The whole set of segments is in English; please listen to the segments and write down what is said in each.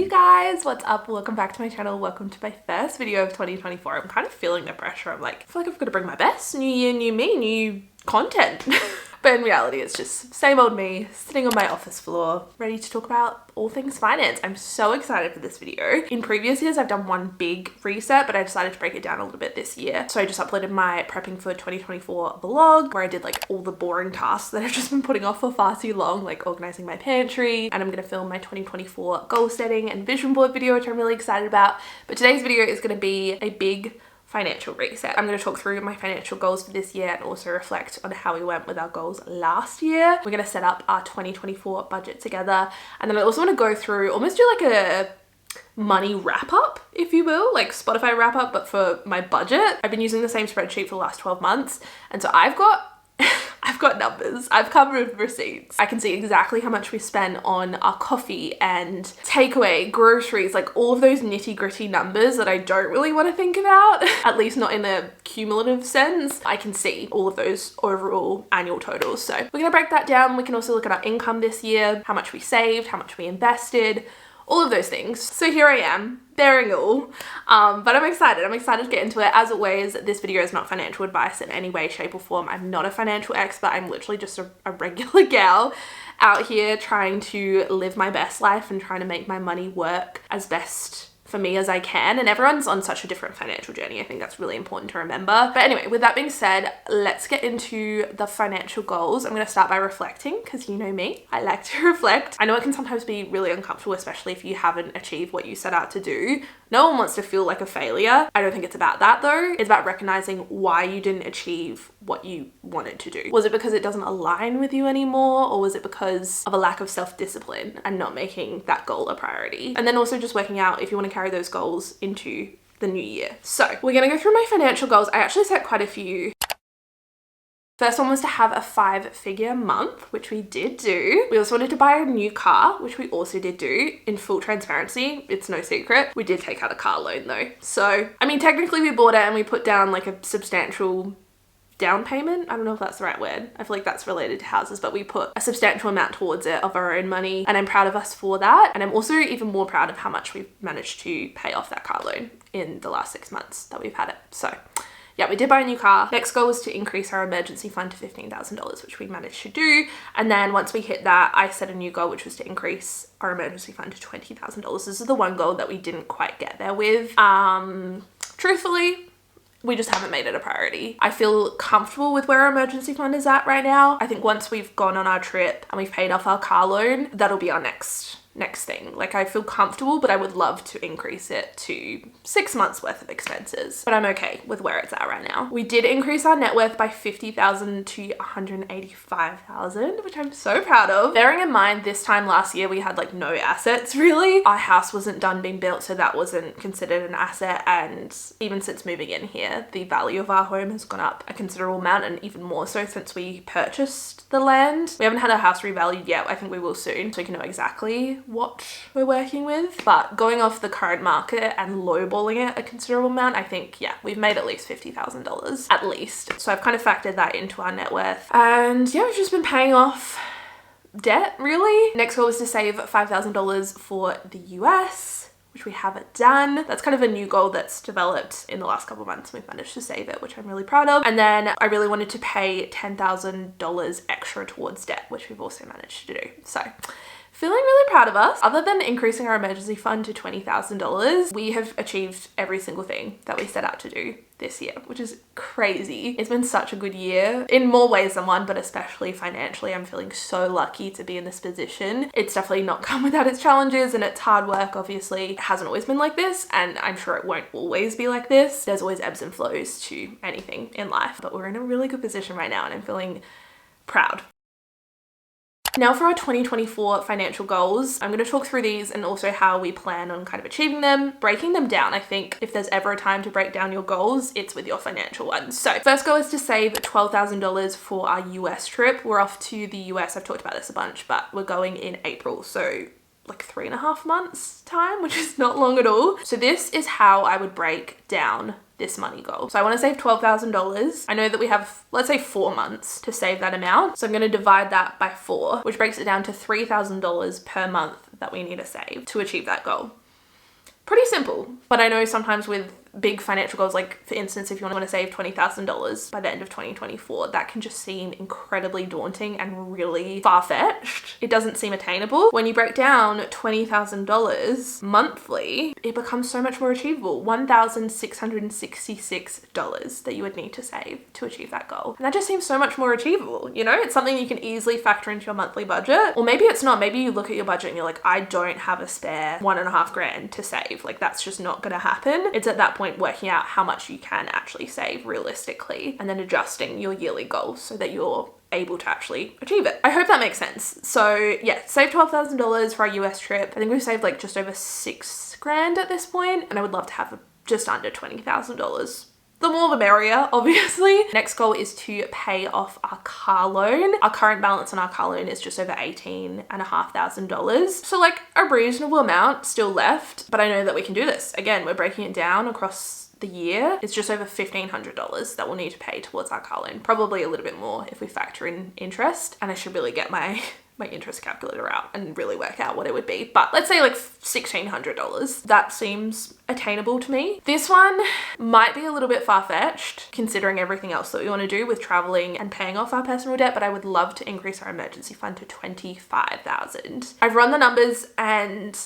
you guys, what's up? Welcome back to my channel. Welcome to my first video of 2024. I'm kind of feeling the pressure. I feel like I've got to bring my best. New year, new me, new content. But in reality, it's just same old me sitting on my office floor, ready to talk about all things finance. I'm so excited for this video. In previous years, I've done one big reset, but I decided to break it down a little bit this year. So I just uploaded my prepping for 2024 vlog where I did like all the boring tasks that I've just been putting off for far too long, like organizing my pantry. And I'm gonna film my 2024 goal setting and vision board video, which I'm really excited about. But today's video is gonna be a big financial reset. I'm going to talk through my financial goals for this year and also reflect on how we went with our goals last year. We're going to set up our 2024 budget together. And then I also want to go through, almost do like a money wrap up, if you will, like Spotify wrap up, but for my budget. I've been using the same spreadsheet for the last 12 months. And so I've got numbers. I've covered receipts. I can see exactly how much we spend on our coffee and takeaway, groceries, like all of those nitty gritty numbers that I don't really want to think about, at least not in a cumulative sense. I can see all of those overall annual totals. So we're going to break that down. We can also look at our income this year, how much we saved, how much we invested, all of those things. So here I am, bearing all, but I'm excited. I'm excited to get into it. As always, this video is not financial advice in any way, shape or form. I'm not a financial expert. I'm literally just a regular gal out here trying to live my best life and trying to make my money work as best for me as I can, and everyone's on such a different financial journey. I think that's really important to remember. But anyway, with that being said, let's get into the financial goals. I'm going to start by reflecting, because you know me, I like to reflect. I know it can sometimes be really uncomfortable, especially if you haven't achieved what you set out to do. No one wants to feel like a failure. I don't think it's about that though. It's about recognizing why you didn't achieve what you wanted to do. Was it because it doesn't align with you anymore, or was it because of a lack of self-discipline and not making that goal a priority? And then also just working out if you want to carry those goals into the new year. So we're going to go through my financial goals. I actually set quite a few. First one was to have a 5-figure month, which we did do. We also wanted to buy a new car, which we also did do. In full transparency, it's no secret, we did take out a car loan though. So, I mean, technically we bought it and we put down like a substantial down payment. I don't know if that's the right word. I feel like that's related to houses, but we put a substantial amount towards it of our own money, and I'm proud of us for that. And I'm also even more proud of how much we've managed to pay off that car loan in the last 6 months that we've had it. So yeah, we did buy a new car. Next goal was to increase our emergency fund to $15,000, which we managed to do. And then once we hit that, I set a new goal, which was to increase our emergency fund to $20,000. This is the one goal that we didn't quite get there with. Truthfully, we just haven't made it a priority. I feel comfortable with where our emergency fund is at right now. I think once we've gone on our trip and we've paid off our car loan, that'll be our next thing. Like, I feel comfortable, but I would love to increase it to 6 months worth of expenses, but I'm okay with where it's at right now. We did increase our net worth by $50,000 to $185,000, which I'm so proud of. Bearing in mind, this time last year, we had like no assets really. Our house wasn't done being built, so that wasn't considered an asset. And even since moving in here, the value of our home has gone up a considerable amount, and even more so since we purchased the land. We haven't had our house revalued yet. I think we will soon, so we can know exactly what we're working with. But going off the current market and lowballing it a considerable amount, I think, yeah, we've made at least $50,000 at least. So I've kind of factored that into our net worth. And yeah, we've just been paying off debt really. Next goal was to save $5,000 for the US, which we haven't done. That's kind of a new goal that's developed in the last couple of months. We've managed to save it, which I'm really proud of. And then I really wanted to pay $10,000 extra towards debt, which we've also managed to do. So feeling really proud of us. Other than increasing our emergency fund to $20,000, we have achieved every single thing that we set out to do this year, which is crazy. It's been such a good year in more ways than one, but especially financially. I'm feeling so lucky to be in this position. It's definitely not come without its challenges and it's hard work, obviously. It hasn't always been like this, and I'm sure it won't always be like this. There's always ebbs and flows to anything in life, but we're in a really good position right now and I'm feeling proud. Now for our 2024 financial goals, I'm going to talk through these and also how we plan on kind of achieving them, breaking them down. I think if there's ever a time to break down your goals, it's with your financial ones. So first goal is to save $12,000 for our US trip. We're off to the US. I've talked about this a bunch, but we're going in April. So like 3.5 months time, which is not long at all. So this is how I would break down this money goal. So I want to save $12,000. I know that we have, let's say 4 months to save that amount. So I'm going to divide that by 4, which breaks it down to $3,000 per month that we need to save to achieve that goal. Pretty simple, but I know sometimes with big financial goals, like for instance, if you want to save $20,000 by the end of 2024, that can just seem incredibly daunting and really far-fetched. It doesn't seem attainable. When you break down $20,000 monthly, it becomes so much more achievable. $1,666 that you would need to save to achieve that goal. And that just seems so much more achievable, you know? It's something you can easily factor into your monthly budget. Or maybe it's not. Maybe you look at your budget and you're like, I don't have a spare $1,500 to save. Like that's just not gonna happen. It's at that point working out how much you can actually save realistically and then adjusting your yearly goals so that you're able to actually achieve it. I hope that makes sense. So yeah, save $12,000 for our US trip. I think we've saved like just over $6,000 at this point, and I would love to have just under $20,000. The more the merrier, obviously. Next goal is to pay off our car loan. Our current balance on our car loan is just over $18,500. So like a reasonable amount still left, but I know that we can do this. Again, we're breaking it down across the year. It's just over $1,500 that we'll need to pay towards our car loan. Probably a little bit more if we factor in interest, and I should really get my interest calculator out and really work out what it would be. But let's say like $1,600. That seems attainable to me. This one might be a little bit far-fetched considering everything else that we want to do with traveling and paying off our personal debt, but I would love to increase our emergency fund to $25,000. I've run the numbers and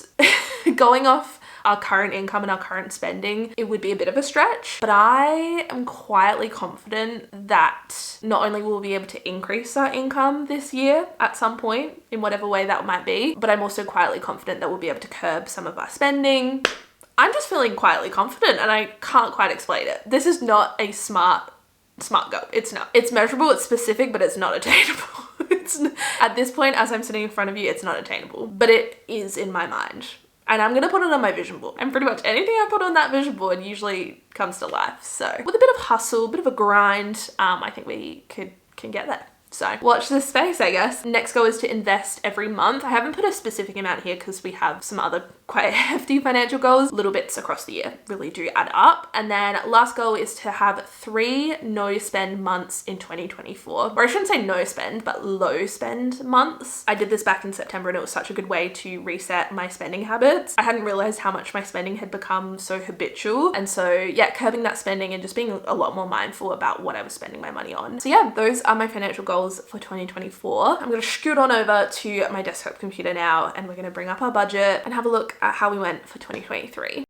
going off our current income and our current spending, it would be a bit of a stretch, but I am quietly confident that not only will we be able to increase our income this year at some point in whatever way that might be, but I'm also quietly confident that we'll be able to curb some of our spending. I'm just feeling quietly confident and I can't quite explain it. This is not a smart goal. It's not. It's measurable, it's specific, but it's not attainable. At this point, as I'm sitting in front of you, it's not attainable, but it is in my mind. And I'm gonna put it on my vision board. And pretty much anything I put on that vision board usually comes to life. So with a bit of hustle, a bit of a grind, I think we can get there. So watch this space, I guess. Next goal is to invest every month. I haven't put a specific amount here because we have some other quite hefty financial goals. Little bits across the year really do add up. And then last goal is to have 3 no spend months in 2024. Or I shouldn't say no spend, but low spend months. I did this back in September and it was such a good way to reset my spending habits. I hadn't realized how much my spending had become so habitual. And so yeah, curbing that spending and just being a lot more mindful about what I was spending my money on. So yeah, those are my financial goals for 2024. I'm going to scoot on over to my desktop computer now and we're going to bring up our budget and have a look at how we went for 2023.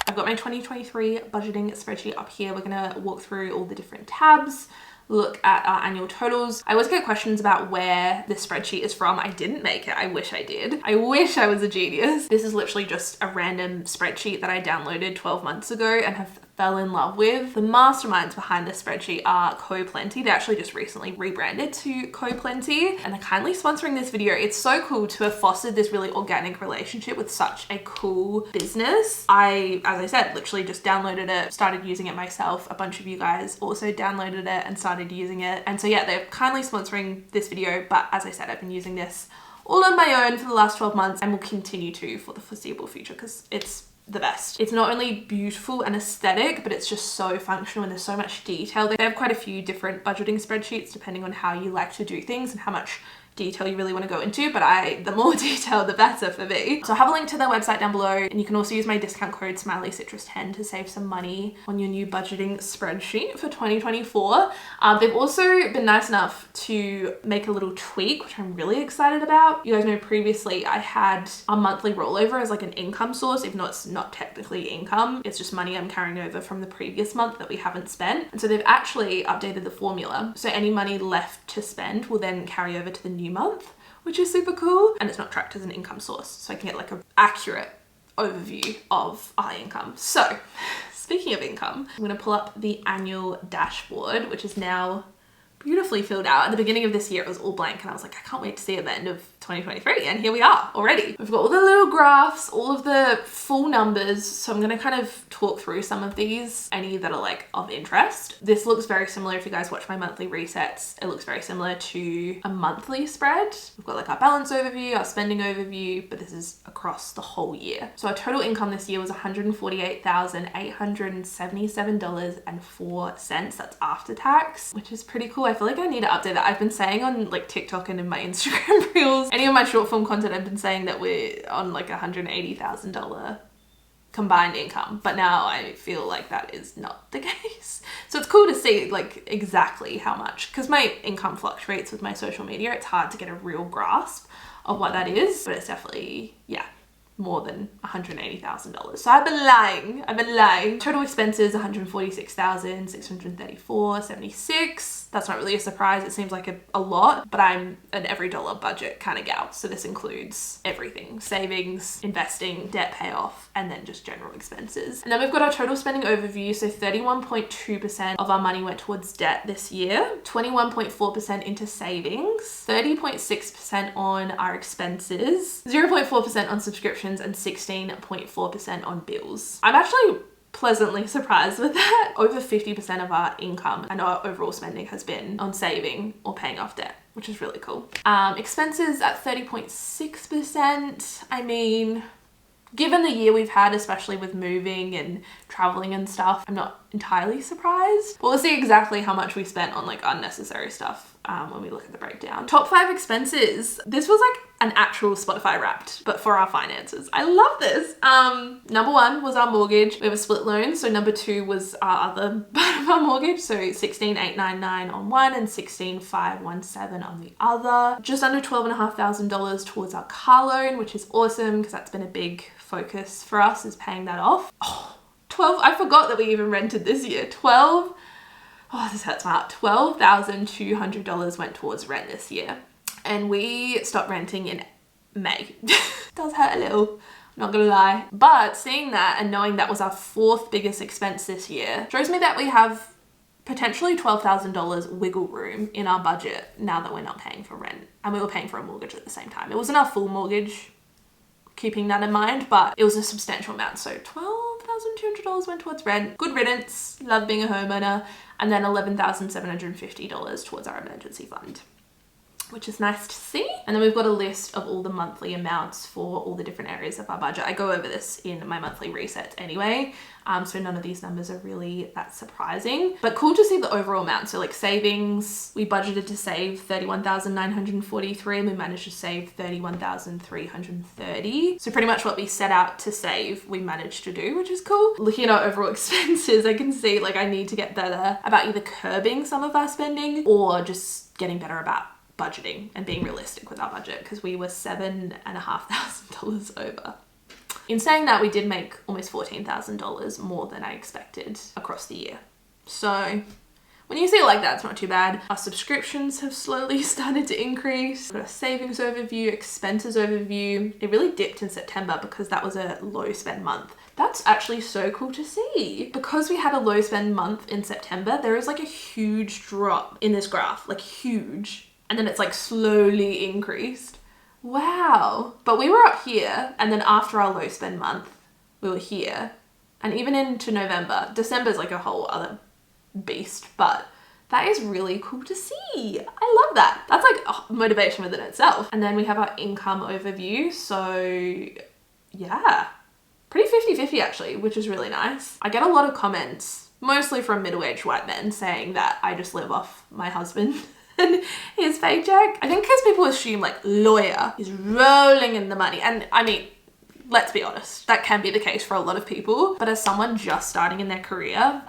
I've got my 2023 budgeting spreadsheet up here. We're going to walk through all the different tabs, look at our annual totals. I always get questions about where this spreadsheet is from. I didn't make it. I wish I did. I wish I was a genius. This is literally just a random spreadsheet that I downloaded 12 months ago and have fell in love with. The masterminds behind this spreadsheet are CoPlenty. They actually just recently rebranded to CoPlenty and they're kindly sponsoring this video. It's so cool to have fostered this really organic relationship with such a cool business. As I said, literally just downloaded it, started using it myself. A bunch of you guys also downloaded it and started using it. And so yeah, they're kindly sponsoring this video. But as I said, I've been using this all on my own for the last 12 months and will continue to for the foreseeable future because it's the best. It's not only beautiful and aesthetic, but it's just so functional and there's so much detail. They have quite a few different budgeting spreadsheets depending on how you like to do things and how much detail you really want to go into, but the more detail the better for me. So I have a link to their website down below and you can also use my discount code smileycitrus10 to save some money on your new budgeting spreadsheet for 2024. They've also been nice enough to make a little tweak, which I'm really excited about. You guys know previously I had a monthly rollover as like an income source, even though it's not technically income, it's just money I'm carrying over from the previous month that we haven't spent. And so they've actually updated the formula. So any money left to spend will then carry over to the new month, which is super cool, and it's not tracked as an income source, so I can get like an accurate overview of our income. So speaking of income, I'm going to pull up the annual dashboard, which is now beautifully filled out. At the beginning of this year it was all blank and I was like, I can't wait to see at the end of 2023, and here we are already. We've got all the little graphs, all of the full numbers, so I'm gonna kind of talk through some of these, any that are like of interest. This looks very similar if you guys watch my monthly resets. It looks very similar to a monthly spread. We've got like our balance overview, our spending overview, but this is across the whole year. So our total income this year was $148,877.04. That's after tax, which is pretty cool. I feel like I need to update that. I've been saying on like TikTok and in my Instagram reels Any of my short form content, I've been saying that we're on like $180,000 combined income, but now I feel like that is not the case. So it's cool to see like exactly how much, because my income fluctuates with my social media. It's hard to get a real grasp of what that is, but it's definitely, yeah, more than $180,000. So I've been lying. Total expenses, $146,634.76. That's not really a surprise. It seems like a lot, but I'm an every dollar budget kind of gal. So this includes everything: savings, investing, debt payoff, and then just general expenses. And then we've got our total spending overview. So 31.2% of our money went towards debt this year, 21.4% into savings, 30.6% on our expenses, 0.4% on subscriptions, and 16.4% on bills. I'm actually pleasantly surprised with that. Over 50% of our income and our overall spending has been on saving or paying off debt, which is really cool. Expenses at 30.6%. I mean, given the year we've had, especially with moving and traveling and stuff, I'm not entirely surprised. But we'll see exactly how much we spent on like unnecessary stuff when we look at the breakdown. Top 5 expenses. This was like an actual Spotify Wrapped, but for our finances. I love this. Number 1 was our mortgage. We have a split loan. So number 2 was our other part of our mortgage. So 16,899 on one and 16,517 on the other. Just under $12,500 towards our car loan, which is awesome because that's been a big focus for us, is paying that off. Oh, 12, I forgot that we even rented this year. This hurts my heart. $12,200 went towards rent this year. And we stopped renting in May. Does hurt a little, not gonna lie. But seeing that and knowing that was our 4th biggest expense this year shows me that we have potentially $12,000 wiggle room in our budget now that we're not paying for rent. And we were paying for a mortgage at the same time. It wasn't our full mortgage, keeping that in mind, but it was a substantial amount. So $12,200 went towards rent. Good riddance, love being a homeowner. And then $11,750 towards our emergency fund, which is nice to see. And then we've got a list of all the monthly amounts for all the different areas of our budget. I go over this in my monthly resets anyway, so none of these numbers are really that surprising, but cool to see the overall amount. So like savings, we budgeted to save $31,943 and we managed to save $31,330. So pretty much what we set out to save, we managed to do, which is cool. Looking at our overall expenses, I can see like I need to get better about either curbing some of our spending or just getting better about budgeting and being realistic with our budget, because we were $7,500 over. In saying that, we did make almost $14,000 more than I expected across the year. So when you see it like that, it's not too bad. Our subscriptions have slowly started to increase. We've got a savings overview, expenses overview. It really dipped in September because that was a low spend month. That's actually so cool to see. Because we had a low spend month in September, there is like a huge drop in this graph, like huge. And then it's like slowly increased. Wow. But we were up here, and then after our low spend month, we were here. And even into November, December's like a whole other beast, but that is really cool to see. I love that. That's like motivation within itself. And then we have our income overview. So yeah, pretty 50-50 actually, which is really nice. I get a lot of comments, mostly from middle-aged white men, saying that I just live off my husband and his paycheck. I think because people assume like lawyer is rolling in the money. And I mean, let's be honest, that can be the case for a lot of people. But as someone just starting in their career,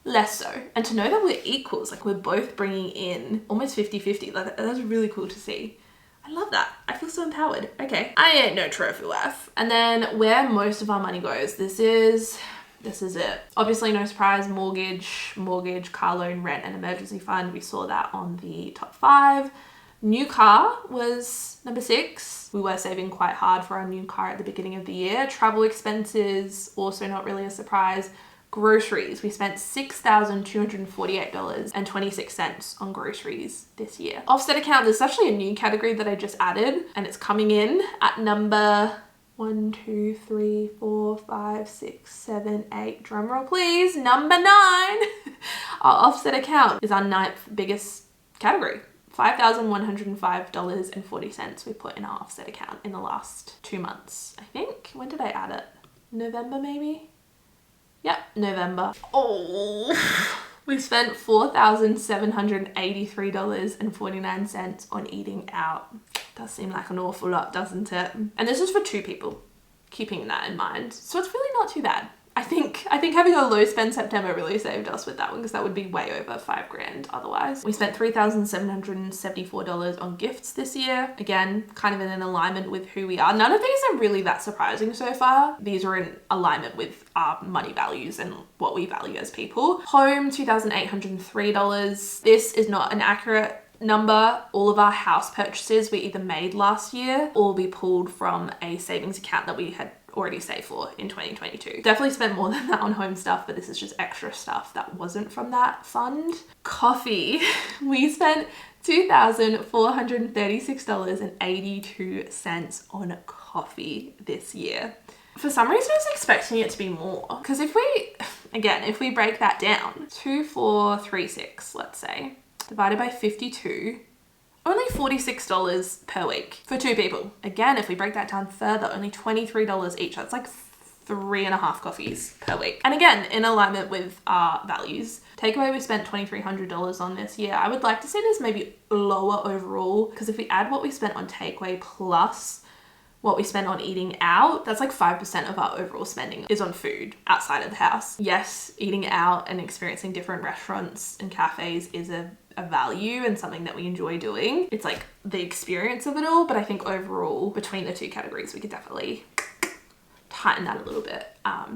less so. And to know that we're equals, like we're both bringing in almost 50-50, like that's really cool to see. I love that. I feel so empowered. Okay, I ain't no trophy wife. And then where most of our money goes, this is it. Obviously no surprise, mortgage, car loan, rent, and emergency fund. We saw that on the top 5. New car was number 6. We were saving quite hard for our new car at the beginning of the year. Travel expenses, also not really a surprise. Groceries, we spent $6,248.26 on groceries this year. Offset account, this is actually a new category that I just added, and it's coming in at number 1, 2, 3, 4, 5, 6, 7, 8. Drum roll please. Number 9. Our offset account is our 9th biggest category. $5,105.40 we put in our offset account in the last 2 months. I think. When did I add it? November maybe? Yep, November. Oh, We spent $4,783.49 on eating out. Does seem like an awful lot, doesn't it? And this is for 2 people, keeping that in mind. So it's really not too bad. I think having a low spend September really saved us with that one, because that would be way over $5,000 otherwise. We spent $3,774 on gifts this year. Again, kind of in alignment with who we are. None of these are really that surprising so far. These are in alignment with our money values and what we value as people. Home, $2,803. This is not an accurate number. All of our house purchases we either made last year or we pulled from a savings account that we had already saved for in 2022. Definitely spent more than that on home stuff, but this is just extra stuff that wasn't from that fund. Coffee. We spent $2,436.82 on coffee this year. For some reason I was expecting it to be more, because if we break that down, 2,436, let's say, divided by 52, only $46 per week for 2 people. Again, if we break that down further, only $23 each. That's like 3.5 coffees per week. And again, in alignment with our values. Takeaway we spent $2,300 on this year. I would like to see this maybe lower overall, because if we add what we spent on takeaway plus what we spend on eating out, that's like 5% of our overall spending is on food outside of the house. Yes, eating out and experiencing different restaurants and cafes is a value and something that we enjoy doing. It's like the experience of it all, but I think overall between the 2 categories we could definitely tighten that a little bit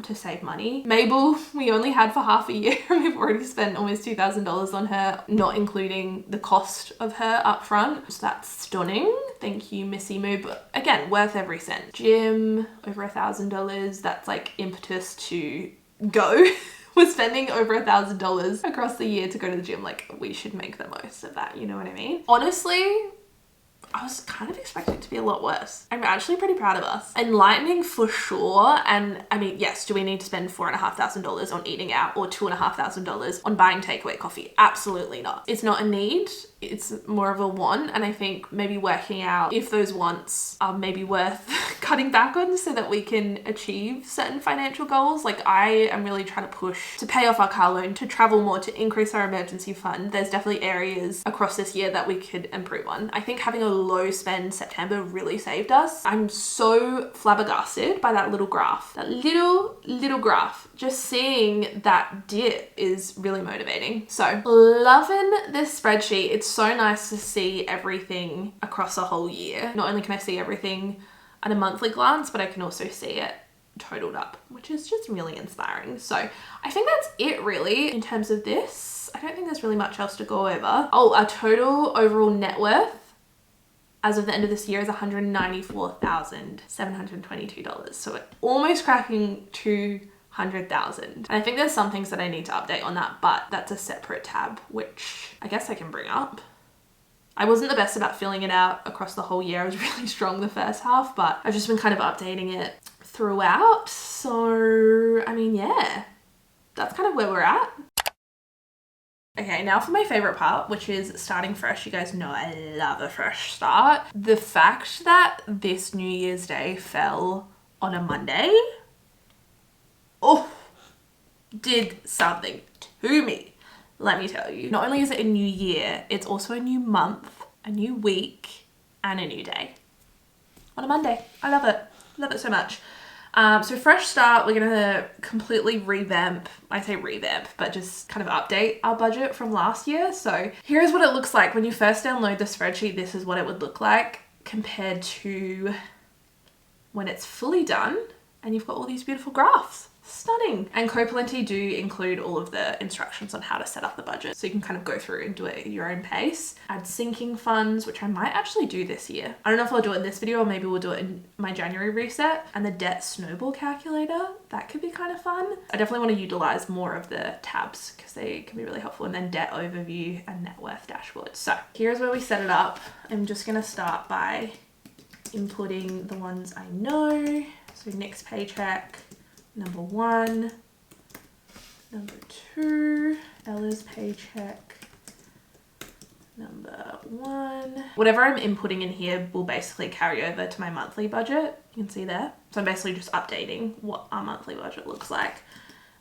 to save money. Mabel, we only had for half a year and we've already spent almost $2,000 on her, not including the cost of her up front. So that's stunning. Thank you, Missy Moo. But again, worth every cent. Gym, over $1,000. That's like impetus to go. We're spending over $1,000 across the year to go to the gym. Like, we should make the most of that, you know what I mean? Honestly, I was kind of expecting it to be a lot worse. I'm actually pretty proud of us. Enlightening for sure. And I mean, yes, do we need to spend $4,500 on eating out or $2,500 on buying takeaway coffee? Absolutely not. It's not a need. It's more of a want. And I think maybe working out if those wants are maybe worth cutting back on so that we can achieve certain financial goals. Like, I am really trying to push to pay off our car loan, to travel more, to increase our emergency fund. There's definitely areas across this year that we could improve on. I think having a low spend September really saved us. I'm so flabbergasted by that little graph. That little graph. Just seeing that dip is really motivating. So loving this spreadsheet. It's so nice to see everything across a whole year. Not only can I see everything at a monthly glance, but I can also see it totaled up, which is just really inspiring. So I think that's it really in terms of this. I don't think there's really much else to go over. Oh, our total overall net worth as of the end of this year is $194,722. So we're almost cracking 200,000. And I think there's some things that I need to update on that, but that's a separate tab, which I guess I can bring up. I wasn't the best about filling it out across the whole year. I was really strong the first half, but I've just been kind of updating it throughout. So, I mean, yeah, that's kind of where we're at. Okay, now for my favorite part, which is starting fresh. You guys know I love a fresh start. The fact that this New Year's Day fell on a Monday, did something to me. Let me tell you. Not only is it a new year, it's also a new month, a new week, and a new day. On a Monday. I love it. Love it so much. So fresh start, we're gonna completely revamp, I say revamp, but just kind of update our budget from last year. So here's what it looks like. When you first download the spreadsheet, this is what it would look like compared to when it's fully done and you've got all these beautiful graphs. Stunning. And Coplenty do include all of the instructions on how to set up the budget, so you can kind of go through and do it at your own pace. Add sinking funds, which I might actually do this year. I don't know if I'll do it in this video or maybe we'll do it in my January reset. And the debt snowball calculator, that could be kind of fun. I definitely want to utilize more of the tabs because they can be really helpful. And then debt overview and net worth dashboard. So here's where we set it up. I'm just going to start by inputting the ones I know. So next paycheck. Number 1, number 2, Ella's paycheck, number 1. Whatever I'm inputting in here will basically carry over to my monthly budget. You can see there. So I'm basically just updating what our monthly budget looks like.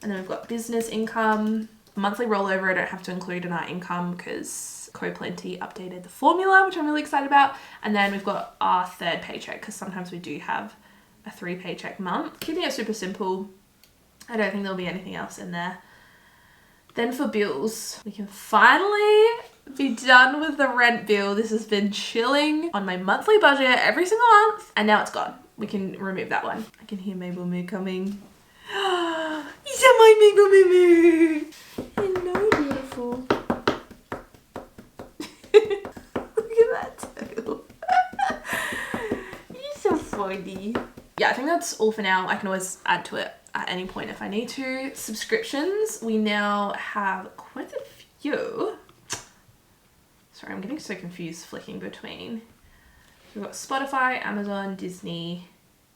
And then we've got business income, Monthly rollover I don't have to include in our income because CoPlenty updated the formula, which I'm really excited about. And then we've got our third paycheck because sometimes we do have a 3 paycheck month. Keeping it super simple. I don't think there'll be anything else in there. Then for bills, we can finally be done with the rent bill. This has been chilling on my monthly budget every single month and now it's gone. We can remove that one. I can hear Mabel Moo coming. Is that my Mabel Moo? Hello, beautiful. Look at that tail. You're so funny. Yeah, I think that's all for now. I can always add to it at any point if I need to. Subscriptions, we now have quite a few. Sorry, I'm getting so confused flicking between. We've got Spotify, Amazon, Disney,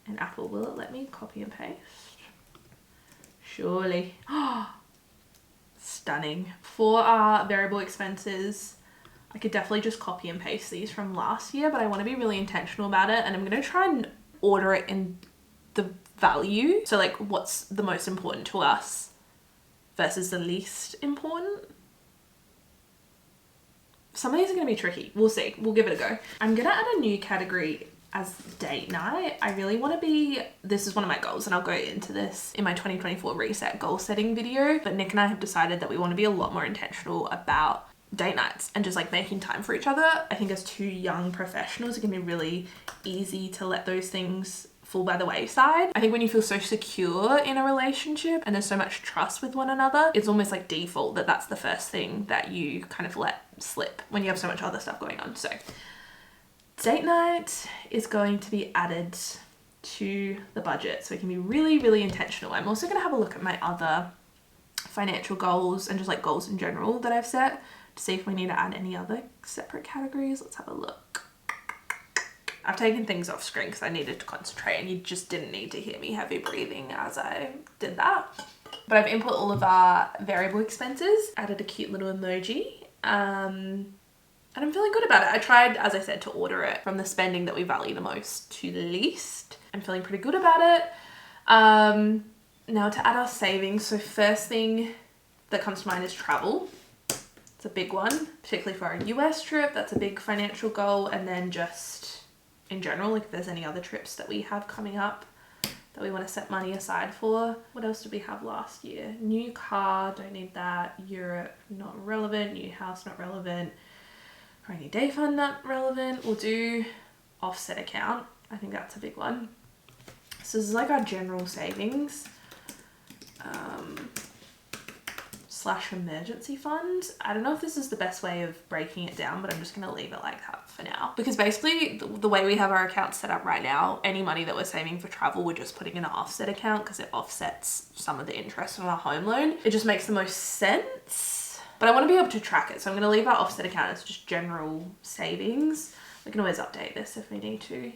and Apple. Will it let me copy and paste? Surely. Stunning. For our variable expenses, I could definitely just copy and paste these from last year, but I want to be really intentional about it and I'm going to try and order it in the value. So like what's the most important to us versus the least important. Some of these are going to be tricky. We'll see. We'll give it a go. I'm going to add a new category as date night. I really want to be, this is one of my goals and I'll go into this in my 2024 reset goal setting video, but Nick and I have decided that we want to be a lot more intentional about date nights and just like making time for each other. I think as two young professionals, it can be really easy to let those things fall by the wayside. I think when you feel so secure in a relationship and there's so much trust with one another, it's almost like default that that's the first thing that you kind of let slip when you have so much other stuff going on. So date night is going to be added to the budget so we can be really, really intentional. I'm also going to have a look at my other financial goals and just like goals in general that I've set to see if we need to add any other separate categories. Let's have a look. I've taken things off screen because I needed to concentrate and you just didn't need to hear me heavy breathing as I did that. But I've input all of our variable expenses, added a cute little emoji, and I'm feeling good about it. I tried, as I said, to order it from the spending that we value the most to the least. I'm feeling pretty good about it. Now to add our savings. So first thing that comes to mind is travel. It's a big one, particularly for our US trip. That's a big financial goal. And then just in general, like if there's any other trips that we have coming up that we want to set money aside for. What else did we have last year? New car, don't need that. Europe, not relevant. New house, not relevant. Rainy day fund, not relevant. We'll do offset account. I think that's a big one. So this is like our general savings slash emergency fund. I don't know if this is the best way of breaking it down, but I'm just going to leave it like that for now. Because basically the way we have our account set up right now, any money that we're saving for travel, we're just putting in an offset account because it offsets some of the interest on our home loan. It just makes the most sense. But I want to be able to track it. So I'm going to leave our offset account as just general savings. We can always update this if we need to,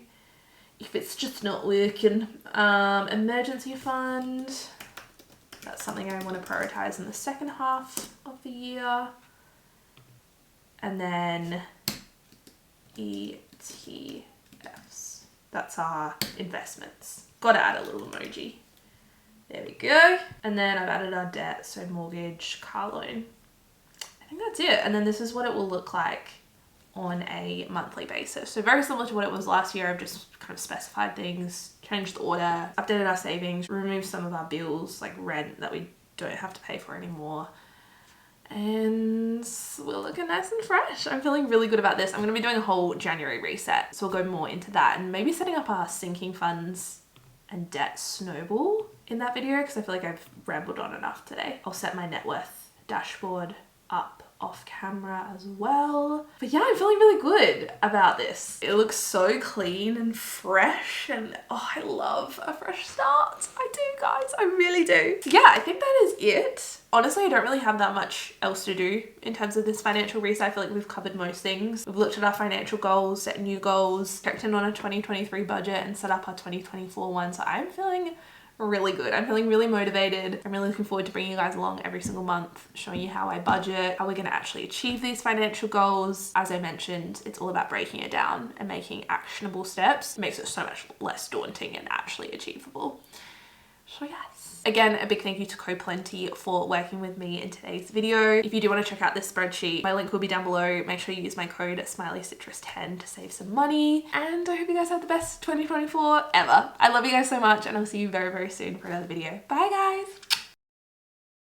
if it's just not working. Emergency fund. That's something I want to prioritize in the second half of the year. And then ETFs. That's our investments. Got to add a little emoji. There we go. And then I've added our debt. So mortgage, car loan. I think that's it. And then this is what it will look like on a monthly basis. So very similar to what it was last year. I've just kind of specified things, changed the order, updated our savings, removed some of our bills like rent that we don't have to pay for anymore. And we're looking nice and fresh. I'm feeling really good about this. I'm going to be doing a whole January reset. So we'll go more into that and maybe setting up our sinking funds and debt snowball in that video because I feel like I've rambled on enough today. I'll set my net worth dashboard up off camera as well. But yeah, I'm feeling really good about this. It looks so clean and fresh and oh, I love a fresh start. I do, guys. I really do. So yeah, I think that is it. Honestly, I don't really have that much else to do in terms of this financial reset. I feel like we've covered most things. We've looked at our financial goals, set new goals, checked in on a 2023 budget and set up our 2024 one. So I'm feeling really good. I'm feeling really motivated. I'm really looking forward to bringing you guys along every single month, showing you how I budget, how we're going to actually achieve these financial goals. As I mentioned, it's all about breaking it down and making actionable steps. It makes it so much less daunting and actually achievable. So yes. Again, a big thank you to CoPlenty for working with me in today's video. If you do want to check out this spreadsheet, my link will be down below. Make sure you use my code smileycitrus10 to save some money. And I hope you guys have the best 2024 ever. I love you guys so much, and I'll see you very, very soon for another video. Bye guys.